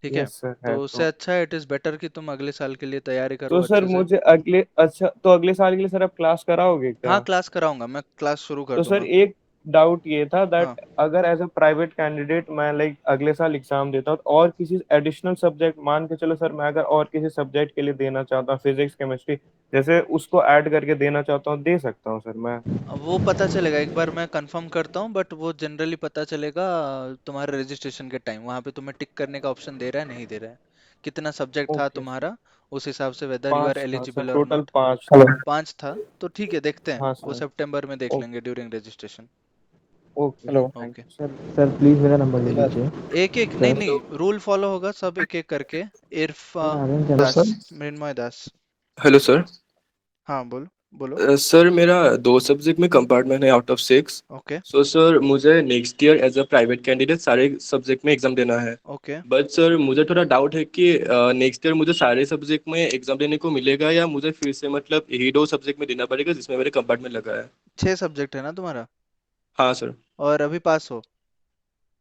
ठीक है। यस सर, तो है उससे तो। अच्छा है, इट इज बेटर कि तुम अगले साल के लिए तैयारी तो करो सर अच्छे से। मुझे अगले, अच्छा तो अगले साल के लिए सर आप क्लास कराओगे हाँ, क्या? क्लास कराऊंगा, मैं क्लास शुरू कर तो सर दूंगा। एक डाउट ये था हाँ। दैट अगर एज अ प्राइवेट कैंडिडेट मैं लाइक अगले साल एग्जाम देता हूँ, तो और किसी एडिशनल सब्जेक्ट, मान के चलो सर मैं अगर और किसी सब्जेक्ट के लिए देना चाहता हूँ, फिजिक्स केमिस्ट्री जैसे, उसको ऐड करके देना चाहता हूँ, दे सकता हूँ सर मैं? अब वो पता चलेगा, एक बार मैं कंफर्म करता हूँ, बट वो जनरली पता चलेगा तुम्हारे रजिस्ट्रेशन के टाइम। वहां पे तुम्हें टिक करने का ऑप्शन दे रहा है नहीं दे रहा है, कितना सब्जेक्ट था ओके सर। तुम्हारा, उस हिसाब से वेदर यू आर 5 था सर, एलिजिबल और टोटल नॉट। 5 हेलो। था। 5 था तो ठीक है, देखते हैं, हाँ वो सर। सितंबर में देख ओ, लेंगे during registration. Okay hello. Sir, thank okay. You sir sir please मेरा नंबर ले सर। लीजिए। एक एक नहीं सर नहीं, रूल फॉलो होगा सब एक एक करके। सर इरफान आर्यन क्या हेलो नाम? Das, sir. Mrinmoy Das. Hello sir. हाँ, बोलो बोलो। सर मेरा 2 सब्जेक्ट में कंपार्टमेंट है out of 6। Okay so sir मुझे next year as a private candidate सारे सब्जेक्ट में एग्जाम देना है। ओके। बट सर मुझे थोड़ा डाउट है कि नेक्स्ट ईयर मुझे सारे सब्जेक्ट में एग्जाम देने को मिलेगा, या मुझे फिर से मतलब यही 2 सब्जेक्ट में देना पड़ेगा जिसमें मेरे कंपार्टमेंट लगा है? 6 सब्जेक्ट है ना तुम्हारा? हाँ सर। और अभी पास हो?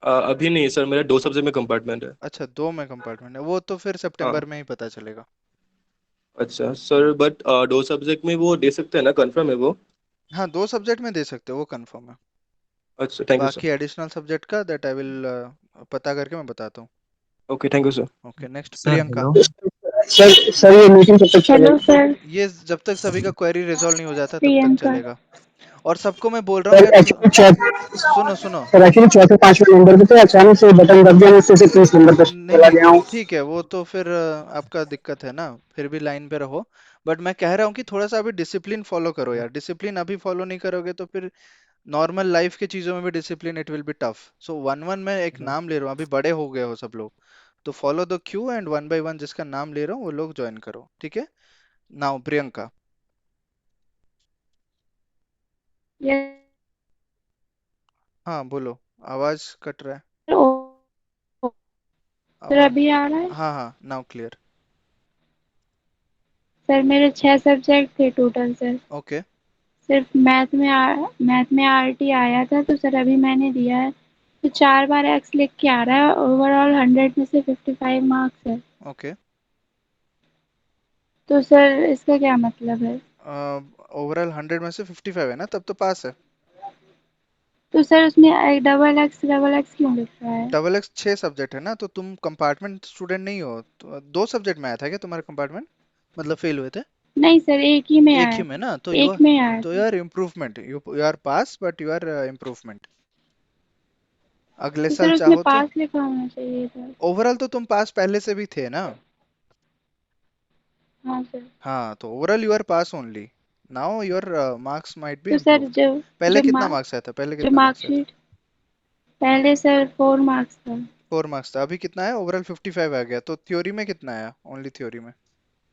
अभी नहीं सर, मेरा 2 सब्जेक्ट में कंपार्टमेंट है। अच्छा, 2 में कंपार्टमेंट है, वो तो फिर हाँ। सितंबर में ही पता चलेगा। अच्छा सर, बट 2 सब्जेक्ट में वो दे सकते हैं ना, कंफर्म है वो? हाँ, 2 सब्जेक्ट में दे सकते हो, वो कंफर्म है। अच्छा, थैंक यू सर। बाकी एडिशनल सब्जेक्ट का दैट आई विल पता करके मैं बताता हूँ। Okay, thank you sir. Okay, next sir Priyanka. Hello. Sir ये मीटिंग कब तक हेलो चलेगी? सर। ये जब तक सभी का क्वेरी रिजॉल्व नहीं हो जाता तब तक प्रियंका। चलेगा। और सबको मैं बोल रहा हूँ सर यार, एक्चुअली सुनो सुनो। सर एक्चुअली चौथे पांचवें नंबर पे तो अचानक से बटन दब गया, मुझसे 30 नंबर पे नहीं चला नहीं, गया हूँ। ठीक है, वो तो फिर आपका दिक्कत है ना, फिर भी लाइन पे रहो। बट मैं कह रहा हूँ कि थोड़ा सा अभी डिसिप्लिन फॉलो करो यार, डिसिप्लिन अभी फॉलो नहीं करोगे तो फिर नॉर्मल लाइफ की चीजों में भी discipline, it will be tough. So one one मैं एक नाम ले रहा हूँ, अभी बड़े हो गए हो सब लोग, तो follow the Q and one by one जिसका नाम ले रहा हूँ वो लोग ज्वाइन करो, ठीक है? नाउ प्रियंका। यस हाँ बोलो, आवाज कट रहा है। सर आवाज, अभी आ रहा है। हाँ हाँ नाउ क्लियर। सर मेरे 6 सब्जेक्ट थे टोटल सर। ओके सिर्फ मैथ में आरटी आया था, तो सर अभी मैंने दिया है तो 4 बार एक्स लिख के आ रहा है। ओवरऑल 100 में से 55 मार्क्स है। ओके। तो सर इसका क्या मतलब है? ओवरऑल 100 में से 55 है ना, तब तो पास है। तो सर उसमें डबल एक्स क्यों लिख रहा है? डबल एक्स 6 सब्जेक्ट है ना, तो तुम कंपार्टमेंट स्टूडेंट नहीं हो तो 2 सब्जेक्ट में आया था क्या तुम्हारे कंपार्टमेंट, मतलब फेल हुए थे? नहीं सर, एक ही में एक आया ही था। में ना, तो एक में आया तो था। यार improvement, you are pass but you are improvement. अगले तो साल सर उसमें चाहो तो, पास लिखा होना चाहिए था। ओवरऑल तो तुम पास पहले से भी थे ना। हाँ सर। हाँ तो overall you are pass only, now your marks might be तो सर इम्प्रूव्ड। जो पहले जो कितना मार्क मार्क्स आया था, पहले जो कितना मार्क्स आया था? मार्कशीट पहले सर 4 मार्क्स था। 4 मार्क्स था, अभी कितना है? ओवरऑल 55 आ गया, तो थ्योरी में कितना आया, ओनली थ्योरी में?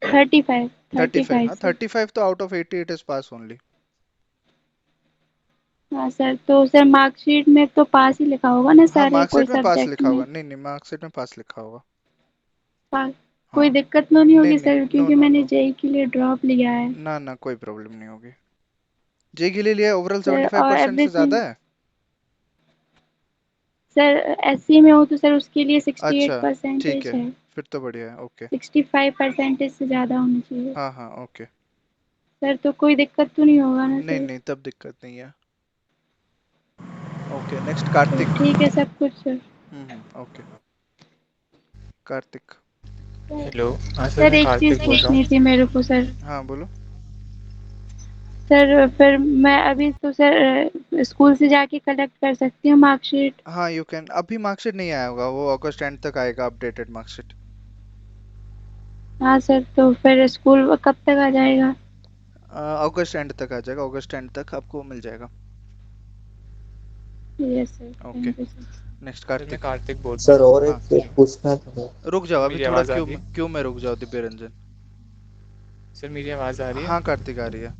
35 35, 35 हाँ सर। 35 तो out of 80 it is pass only. हाँ सर, तो सर मार्कशीट में तो पास ही लिखा होगा ना हाँ सारे कोई मार्कशीट में पास सब्जेक्ट लिखा होगा, में। नहीं नहीं मार्कशीट में पास लिखा होगा। पास। कोई हाँ दिक्कत तो नहीं नहीं होगी नहीं, सर, नो क्योंकि नो मैंने नो, जेई के लिए ड्रॉप लिया है। ना ना कोई प्रॉब्लम नहीं होगी। जे के लिए लिया, ओवरऑल सर और 75% से एवरीथिंग। ज्यादा है। सर एससी में हो तो सर उसके लिए 68 अच्छा ठीक परसेंटेज है, है। फिर तो बढ़िया है, ओके। 65 परसेंटेज से ज़्यादा होना चाहिए। हाँ हाँ ओके। सर तो कोई दिक्कत तो नहीं होगा ना नहीं सर? नहीं तब दिक्कत नहीं है। ओके नेक्स्ट तो कार्तिक। ठीक है सब कुछ सर। ओके कार्तिक। हेलो। हाँ सर, सर मैं एक चीज़ कार्तिक बोल रहा पूछनी हूँ। थी मेरे को सर। हाँ बोलो। सर फिर मैं अभी तो सर स्कूल से जाके कलेक्ट कर सकती हूँ मार्कशीट? हाँ यू कैन, अभी मार्कशीट नहीं आया होगा, वो अगस्त एंड तक आएगा अपडेटेड मार्कशीट। हाँ सर, तो फिर स्कूल कब तक आ जाएगा? अगस्त एंड तक आ जाएगा, अगस्त एंड तक आपको मिल जाएगा। Yes sir, okay thank you sir. Next sir मैं कार्तिक। कार्तिक बोल रहा सर हूँ। और हाँ एक बोलिए। पूछना था। रुक जाओ सर अभी मेरी थोड़ा, आवाज़ आ क्यों रही है? क्यों में रुक जाओ दिव्य रंजन। सर मेरी आवाज़ आ रही है? हाँ कार्तिक आ रही है।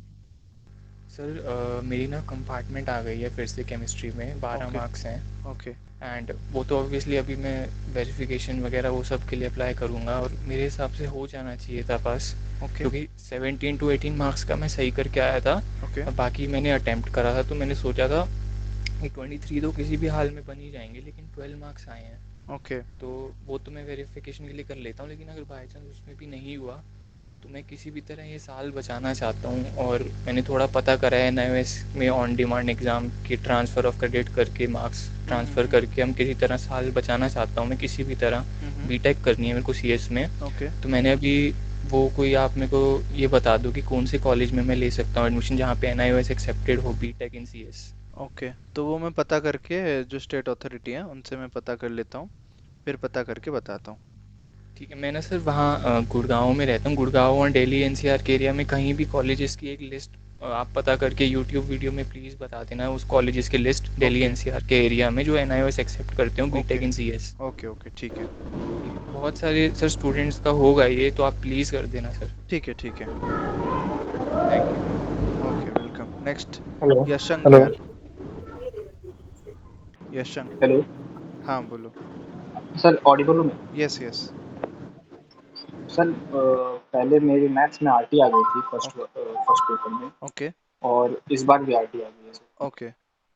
सर मेरी ना कंपार्टमेंट आ गई है फिर से केमिस्ट्री में, 12 ओके मार्क्स हैं। ओके एंड वो तो ऑब्वियसली अभी मैं वेरिफिकेशन वगैरह वो सब के लिए अप्लाई करूँगा, और मेरे हिसाब से हो जाना चाहिए था पास, ओके क्योंकि 17 to 18 मार्क्स का मैं सही करके आया था। ओके और बाकी मैंने अटेम्प्ट करा था, तो मैंने सोचा था कि 23 तो किसी भी हाल में बन ही जाएंगे, लेकिन 12 मार्क्स आए हैं। ओके तो वो तो मैं वेरिफिकेशन के लिए कर लेता हूँ, लेकिन अगर बाई चांस उसमें भी नहीं हुआ तो मैं किसी भी तरह ये साल बचाना चाहता हूँ। और मैंने थोड़ा पता करा है एनआईओएस में ऑन डिमांड एग्ज़ाम की ट्रांसफ़र ऑफ क्रेडिट करके मार्क्स ट्रांसफ़र करके हम किसी तरह साल बचाना चाहता हूँ मैं, किसी भी तरह। बीटेक करनी है मेरे को सीएस में। ओके तो मैंने अभी वो कोई, आप मेरे को ये बता दो कि कौन से कॉलेज में मैं ले सकता हूँ एडमिशन जहाँ पे एनआईओएस एक्सेप्टेड हो बीटेक इन सीएस। ओके, तो वो मैं पता करके, जो स्टेट अथॉरिटी है उनसे मैं पता कर लेता हूँ, फिर पता करके बताता हूँ। ठीक है। मैं ना सर वहाँ गुड़गांव में रहता हूँ, गुड़गांव और दिल्ली एनसीआर के एरिया में कहीं भी कॉलेजेस की एक लिस्ट आप पता करके यूट्यूब वीडियो में प्लीज़ बता देना उस कॉलेजेस की लिस्ट दिल्ली ओके एनसीआर के एरिया में जो एनआईओएस एक्सेप्ट करते हो BTech okay in CS. Okay okay ठीक है। बहुत सारे सर स्टूडेंट्स का होगा ये, तो आप प्लीज़ कर देना सर। ठीक है ठीक है। Thank you. Okay welcome next. Hello. Yashank hello. यार, यशंक। हेलो हाँ बोलो। सर, ऑडिबल हूँ मैं? Yes yes. सर पहले मेरी मैथ्स में आरटी आ गई थी फर्स्ट पेपर में, ओके और इस बार भी आरटी आ गई है सर। ओके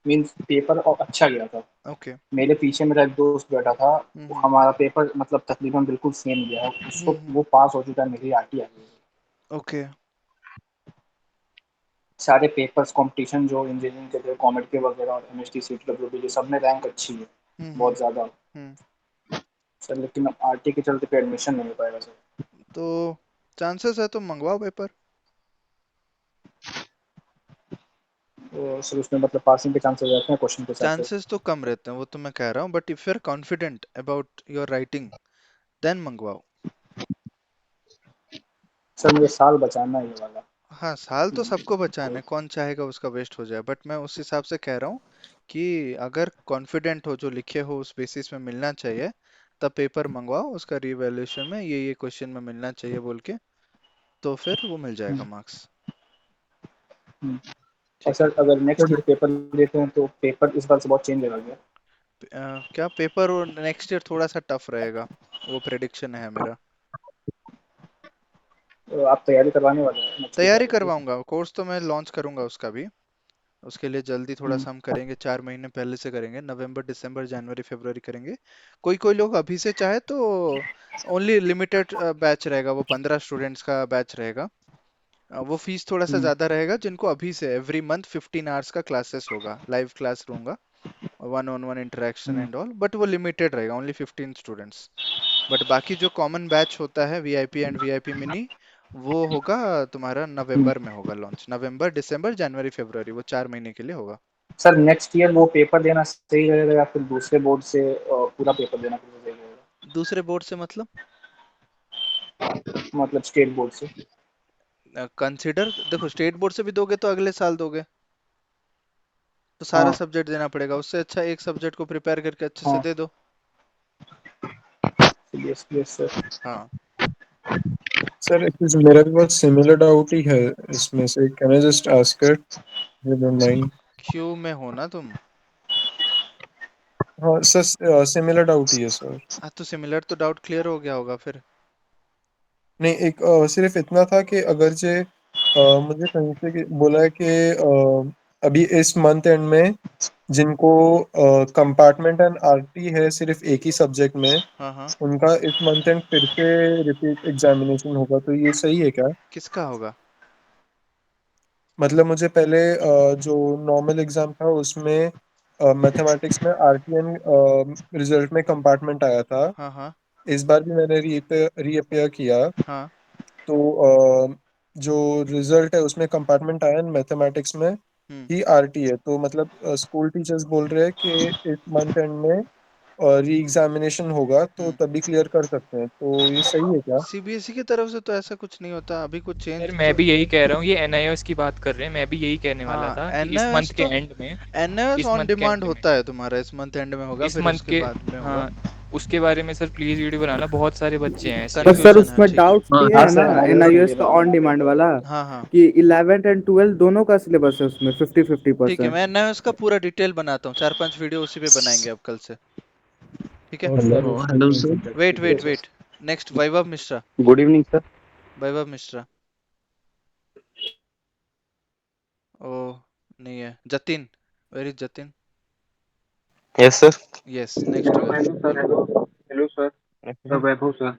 मीन्स पेपर और अच्छा गया था। ओके मेरे पीछे मेरा एक दोस्त बैठा था, हम्म हमारा पेपर मतलब तकरीबन बिल्कुल सेम गया है, उसको हम्म वो पास हो चुका है, मेरी आरटी आ गई है। ओके सारे पेपर्स कंपटीशन जो इंजीनियरिंग के थे, कॉमेड के वगैरह और एमएसटी सीट सब में रैंक अच्छी है, हम्म बहुत ज़्यादा। हम्म। सर लेकिन अब आरटी के चलते पे एडमिशन नहीं हो पाएगा सर। तो चांसेस है तो मंगवाओ पेपर। तो सर उसमें मतलब पासिंग के चांसेस रहते हैं क्वेश्चन के हिसाब से? चांसेस तो कम रहते हैं, वो तो मैं कह रहा हूँ, but if you are confident about your writing then मंगवाओ। सर मुझे साल बचाना है ये वाला। हाँ, साल तो सबको बचाना है, कौन चाहेगा उसका वेस्ट हो जाए, बट मैं उस हिसाब से कह रहा हूँ कि अगर कॉन्फिडेंट हो, जो लिखे हो उस बेसिस में मिलना चाहिए, तब पेपर मंगवाओ, उसका रीवैल्यूएशन में ये क्वेश्चन में मिलना चाहिए बोल के, तो फिर वो मिल जाएगा मार्क्स। और ठीक सर है। अगर नेक्स्ट ईयर पेपर देते हैं तो पेपर इस बार से बहुत चेंज रहेगा क्या? क्या पेपर नेक्स्ट ईयर थोड़ा सा टफ रहेगा, वो प्रेडिक्शन है मेरा। तो आप तैयारी करवाने वाले हैं नेक्स्ट ईयर तैयारी वाले की? करवाऊंगा, कोर्स तो मैं लॉन्च करूंगा उसका भी। उसके लिए जल्दी थोड़ा सा हम करेंगे, 4 महीने पहले से करेंगे, नवंबर दिसंबर जनवरी फरवरी करेंगे। कोई कोई लोग अभी से चाहे तो ओनली लिमिटेड बैच रहेगा, वो 15 स्टूडेंट्स का बैच रहेगा। वो फीस थोड़ा सा ज़्यादा रहेगा, जिनको अभी से एवरी मंथ 15 आवर्स का क्लासेस होगा, लाइव क्लास रहूंगा, one on one interaction and all, but वो लिमिटेड रहेगा, ओनली 15 स्टूडेंट्स। बट बाकी जो कॉमन बैच होता है, वीआईपी एंड वीआईपी मिनी, वो होगा तुम्हारा नवंबर में होगा लॉन्च, नवंबर दिसंबर जनवरी फरवरी, वो 4 महीने के लिए होगा। सर नेक्स्ट ईयर वो पेपर देना सही रहेगा या फिर दूसरे बोर्ड से पूरा पेपर देना सही रहेगा? दूसरे बोर्ड से मतलब स्टेट बोर्ड से। कंसिडर देखो, स्टेट बोर्ड से भी दोगे तो अगले साल दोगे, तो सारा हाँ सब्जेक्ट देना पड़ेगा, उससे अच्छा एक सब्जेक्ट को प्रिपेयर करके अच्छे से हाँ दे दो। Yes yes sir. हाँ, सर एक चीज मेरा भी बहुत सिमिलर डाउट ही है इसमें से, can I just ask it, you don't mind? Q में हो ना तुम? हाँ सर, सिमिलर डाउट ही है सर। हाँ, तो सिमिलर तो डाउट क्लियर हो गया होगा फिर। नहीं, एक सिर्फ इतना था कि अगर जे मुझे कहीं से बोला है कि अभी इस मंथ एंड में जिनको कंपार्टमेंट एंड आरटी है सिर्फ एक ही सब्जेक्ट में, हाँ हाँ, उनका इस मंथ एंड फिर से रिपीट एग्जामिनेशन होगा, तो ये सही है क्या? किसका होगा? मतलब मुझे पहले जो नॉर्मल एग्जाम था उसमें मैथमेटिक्स में आरटीएन रिजल्ट में कंपार्टमेंट आया था। हाँ हाँ इस बार भी मैंने रीअपेयर किया, हाँ। तो जो रिजल्ट है उसमें कंपार्टमेंट आया, मैथमेटिक्स में हम्म ही आरटी है, तो मतलब स्कूल टीचर्स बोल रहे हैं कि इस मंथ एंड में री एग्जामिनेशन होगा तो हम्म। तभी क्लियर कर सकते हैं, तो ये सही है क्या? सीबीएसई की तरफ से तो ऐसा कुछ नहीं होता, अभी कुछ सर चेंज मैं तो। भी यही कह रहा हूँ, ये एनआईओएस की बात कर रहे हैं, मैं भी यही कहने वाला हाँ, था कि इस एनएस मंथ के तो, एंड में, एनएस इस ऑन मंथ के डिमांड एंड में, होता है तुम्हारा, इस मंथ एंड में होगा, इस फिर मंथ उसके के, बाद में होगा। हाँ, उसके बारे में सर प्लीज वीडियो बनाना, बहुत सारे बच्चे हैं ऐसे। तो सर कंफ्यूजन है, उसमें ठीक है। डाउट्स ये हाँ है ना सर एनआईएस का ऑन डिमांड वाला हाँ हाँ, कि 11th एंड 12th दोनों का सिलेबस है उसमें 50-50%। ठीक है, मैं एनएस का पूरा डिटेल बनाता हूँ, 4-5 वीडियो उसी पे बनाएंगे अब कल से, ठीक है। और सर उसमें हेलो तीन सर। सब्जेक्ट वेट के वेट लिए। Wait, next Vaibhav Mishra. Good evening sir. Vaibhav Mishra. Oh, नहीं है। Jatin, where is Jatin? Yes sir. Yes, next you hello sir. बोलो। Hello hello sir. Vaibhav sir.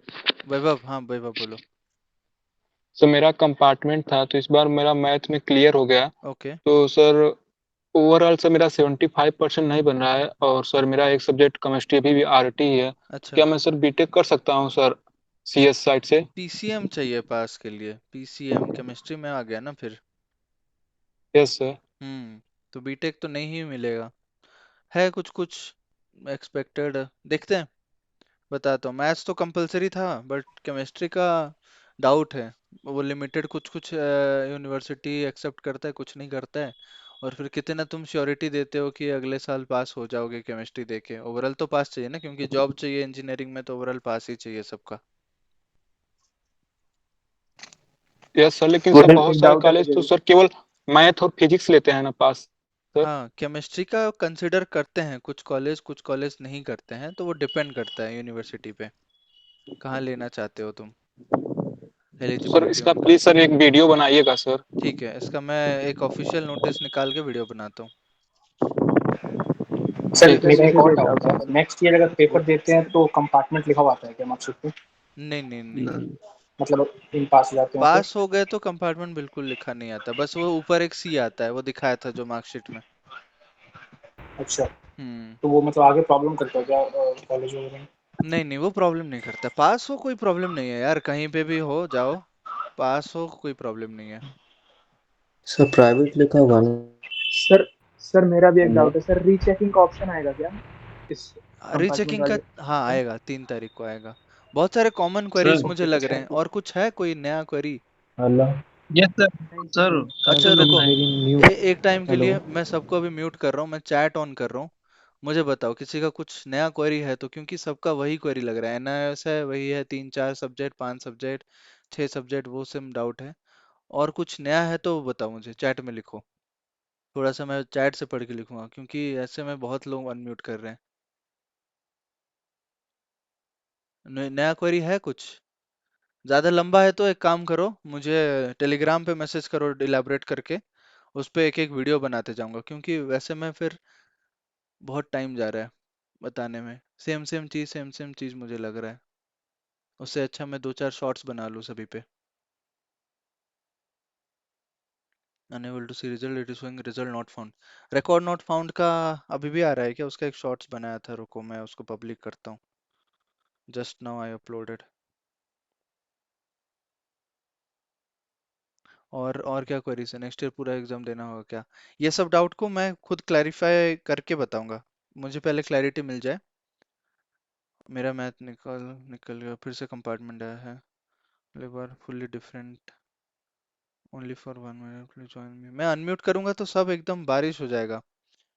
Vaibhav, हाँ वैभव बोलो। सर मेरा कंपार्टमेंट था तो इस बार मेरा मैथ में क्लियर हो गया। ओके। तो सर ओवरऑल सर मेरा 75% नहीं बन रहा है, और सर मेरा एक सब्जेक्ट केमिस्ट्री अभी भी आरटी ही है। अच्छा, क्या मैं सर बीटेक कर सकता हूँ सर सीएस साइड से? पीसीएम चाहिए पास के लिए, पीसीएम केमिस्ट्री में आ गया ना फिर। Yes sir. तो बीटेक तो नहीं ही मिलेगा, है कुछ कुछ एक्सपेक्टेड, देखते हैं। बताता हूँ, मैथ्स तो कंपलसरी था, बट केमिस्ट्री का डाउट है, वो लिमिटेड कुछ कुछ यूनिवर्सिटी एक्सेप्ट करता है, कुछ नहीं करता है। और फिर कितना तुम श्योरिटी देते हो कि अगले साल पास हो जाओगे केमिस्ट्री देके? ओवरऑल तो पास चाहिए ना, क्योंकि जॉब चाहिए इंजीनियरिंग में, तो ओवरऑल पास ही चाहिए सबका। यस सर, लेकिन सर गुड बहुत एक सारे डाउट है कॉलेज मुझे तो भी। सर केवल मैथ और फिजिक्स लेते हैं ना पास सर। हाँ, केमिस्ट्री का कंसिडर करते हैं कुछ कॉलेज नहीं करते हैं, तो वो डिपेंड करता है यूनिवर्सिटी पे, कहाँ लेना चाहते हो तुम, तो सर एलिजिबिलिटी इसका उनका। प्लीज सर एक वीडियो बनाइएगा सर। ठीक है, इसका मैं एक ऑफिशियल नोटिस निकाल के वीडियो बनाता हूँ। सर ठीक है मेरा सर। एक और डाउट है, नेक्स्ट ईयर अगर पेपर देते हैं तो कंपार्टमेंट लिखा हुआ आता है क्या मार्कशीट पे? नहीं नहीं नहीं, मतलब इन पास हो जाते हैं तो? पास हो गए तो कंपार्टमेंट बिल्कुल लिखा नहीं आता, बस वो ऊपर एक सी आता है, वो दिखाया था जो मार्कशीट में। अच्छा, हम्म। तो वो मतलब आगे प्रॉब्लम करता है क्या कॉलेज वगैरह में? नहीं नहीं, वो प्रॉब्लम नहीं करता, पास हो कोई प्रॉब्लम नहीं है यार, कहीं पे भी हो जाओ, पास हो कोई प्रॉब्लम नहीं है। सर प्राइवेट लिखा होगा ना? सर सर मेरा भी एक डाउट है सर, रीचेकिंग का ऑप्शन आएगा क्या इस कंपार्टमेंट रीचेकिंग का, वाले? हाँ आएगा, 3 तारीख को आएगा। बहुत सारे कॉमन क्वेरीज सर मुझे लग रहे हैं, और कुछ है कोई नया query? Hello. Yes sir. Sir अच्छा रुको, म्यूट। एक टाइम के हेलो। लिए मैं सबको अभी म्यूट कर रहा हूँ, मैं चैट ऑन कर रहा हूँ। मुझे बताओ किसी का कुछ नया क्वेरी है तो, क्योंकि सबका वही क्वेरी लग रहा है, एनआईएस है वही है, 3 4 सब्जेक्ट 5 सब्जेक्ट 6 सब्जेक्ट, वो सेम डाउट है। और कुछ नया है तो बताओ, मुझे चैट में लिखो। थोड़ा सा मैं चैट से पढ़ के लिखूंगा, क्योंकि ऐसे में बहुत लोग अनम्यूट कर रहे हैं। नया क्वेरी है कुछ? ज़्यादा लंबा है तो एक काम करो, मुझे टेलीग्राम पे मैसेज करो इलेबोरेट करके, उस पे एक एक वीडियो बनाते जाऊंगा, क्योंकि वैसे में फिर बहुत टाइम जा रहा है बताने में। सेम सेम चीज़ मुझे लग रहा है, उससे अच्छा मैं 2 4 शॉर्ट्स बना लूँ सभी पे। Unable to see result, it is showing result not found. Record not found का अभी भी आ रहा है क्या? उसका एक शॉर्ट्स बनाया था, रुको मैं उसको पब्लिक करता हूँ। Just now I uploaded. और क्या क्वेरीज है? नेक्स्ट ईयर पूरा एग्जाम देना होगा क्या? ये सब डाउट को मैं खुद क्लैरिफाई करके बताऊंगा, मुझे पहले क्लैरिटी मिल जाए। मेरा मैथ निकल निकल गया, फिर से कंपार्टमेंट आया है, बार fully different, only for 1 minute please join me. मैं अनम्यूट करूंगा तो सब एकदम बारिश हो जाएगा।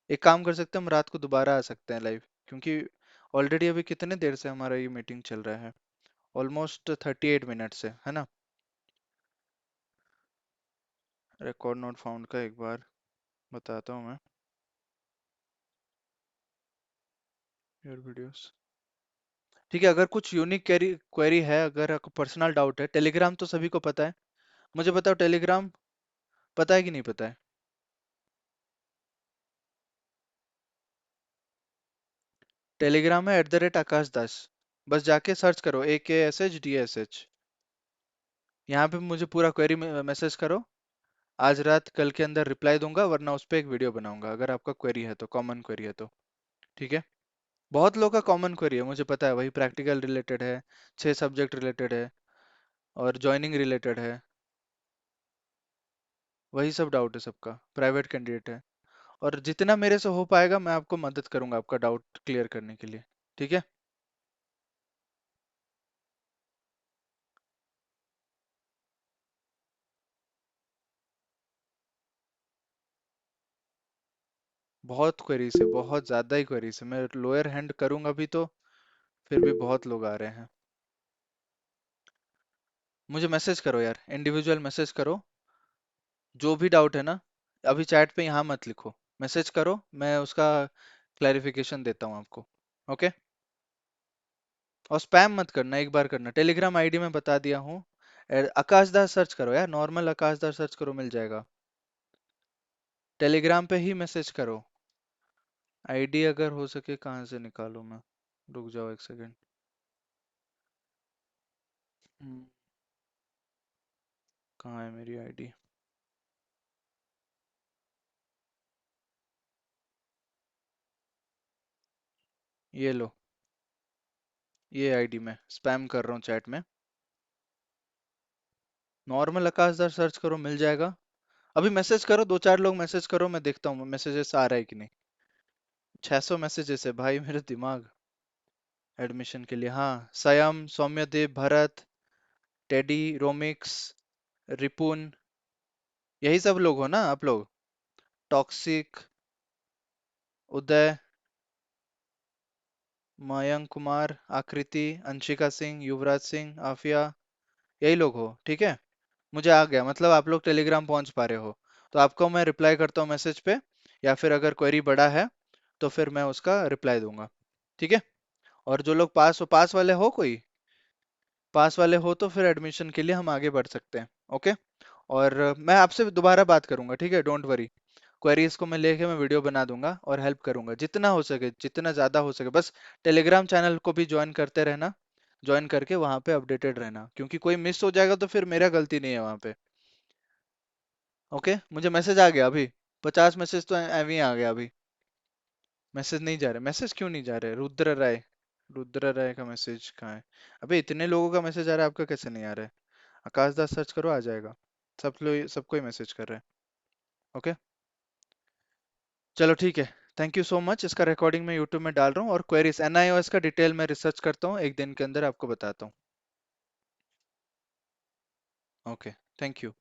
एक काम कर सकते हैं, हम रात को दोबारा आ सकते हैं लाइव, क्योंकि ऑलरेडी अभी कितने देर से हमारा ये मीटिंग चल रहा है, ऑलमोस्ट 38 मिनट से, है ना? रिकॉर्ड नॉट फाउंड का एक बार बताता हूँ मैं। योर वीडियोस, ठीक है। अगर कुछ यूनिक क्वेरी है, अगर आपको पर्सनल डाउट है, टेलीग्राम तो सभी को पता है। मुझे बताओ टेलीग्राम पता है कि नहीं पता है? टेलीग्राम है @आकाश दास, बस जाके सर्च करो AKSHDSH। यहाँ पे मुझे पूरा क्वेरी मैसेज करो, आज रात कल के अंदर रिप्लाई दूंगा, वरना उस पर एक वीडियो बनाऊंगा, अगर आपका क्वेरी है तो, कॉमन क्वेरी है तो। ठीक है, बहुत लोगों का कॉमन क्वेरी है मुझे पता है, वही प्रैक्टिकल रिलेटेड है, 6 सब्जेक्ट रिलेटेड है, और ज्वाइनिंग रिलेटेड है, वही सब डाउट है सबका, प्राइवेट कैंडिडेट है। और जितना मेरे से हो पाएगा मैं आपको मदद करूंगा आपका डाउट क्लियर करने के लिए। ठीक है, बहुत क्वेरीज है, बहुत ज़्यादा ही क्वेरीज है, मैं लोअर हैंड करूंगा भी तो फिर भी बहुत लोग आ रहे हैं। मुझे मैसेज करो यार, इंडिविजुअल मैसेज करो, जो भी डाउट है ना। अभी चैट पे यहाँ मत लिखो, मैसेज करो, मैं उसका क्लैरिफिकेशन देता हूँ आपको। ओके, और स्पैम मत करना, एक बार करना। टेलीग्राम आईडी में बता दिया हूँ, आकाश दास सर्च करो यार, नॉर्मल आकाश दास सर्च करो, मिल जाएगा। टेलीग्राम पे ही मैसेज करो। आईडी अगर हो सके कहाँ से निकालूं मैं, रुक जाओ एक सेकेंड। कहाँ है मेरी आईडी? ये लो, ये आईडी में स्पैम कर रहा हूँ चैट में। नॉर्मल आकाश दास सर्च करो, मिल जाएगा। अभी मैसेज करो, 2 4 लोग मैसेज करो, मैं देखता हूँ मैसेजेस आ रहा है कि नहीं। 600 मैसेजेस है भाई, मेरा दिमाग। एडमिशन के लिए, हाँ, सयम, सौम्यदेव, भरत, टेडी, रोमिक्स, रिपुन, यही सब लोग हो ना आप लोग? टॉक्सिक, उदय, मयंक कुमार, आकृति, अंशिका सिंह, युवराज सिंह, आफिया, यही लोग हो? ठीक है, मुझे आ गया, मतलब आप लोग टेलीग्राम पहुंच पा रहे हो। तो आपको मैं रिप्लाई करता हूँ मैसेज पे, या फिर अगर क्वेरी बड़ा है तो फिर मैं उसका रिप्लाई दूंगा। ठीक है, और जो लोग पास वाले हो, कोई पास वाले हो तो फिर एडमिशन के लिए हम आगे बढ़ सकते हैं। ओके, और मैं आपसे दोबारा बात करूंगा, ठीक है, डोंट वरी। क्वेरीज को मैं लेके मैं वीडियो बना दूंगा और हेल्प करूंगा जितना हो सके, जितना ज़्यादा हो सके। बस टेलीग्राम चैनल को भी ज्वाइन करते रहना, ज्वाइन करके वहां पे अपडेटेड रहना, क्योंकि कोई मिस हो जाएगा तो फिर मेरा गलती नहीं है वहां पे। ओके, मुझे मैसेज आ गया अभी, 50 मैसेज तो एवी आ गया अभी। मैसेज नहीं जा रहे, मैसेज क्यों नहीं जा रहे? रुद्र राय का मैसेज कहाँ है? अबे इतने लोगों का मैसेज आ रहा है, आपका कैसे नहीं आ रहा है? आकाश दास सर्च करो, आ जाएगा। सब लोग सबको ही मैसेज कर रहे हैं। ओके, चलो ठीक है, थैंक यू सो मच। इसका रिकॉर्डिंग मैं यूट्यूब में डाल रहा हूँ, और क्वेरीज एनआईओएस का डिटेल में रिसर्च करता हूँ, एक दिन के अंदर आपको बताता हूँ। ओके। Thank you.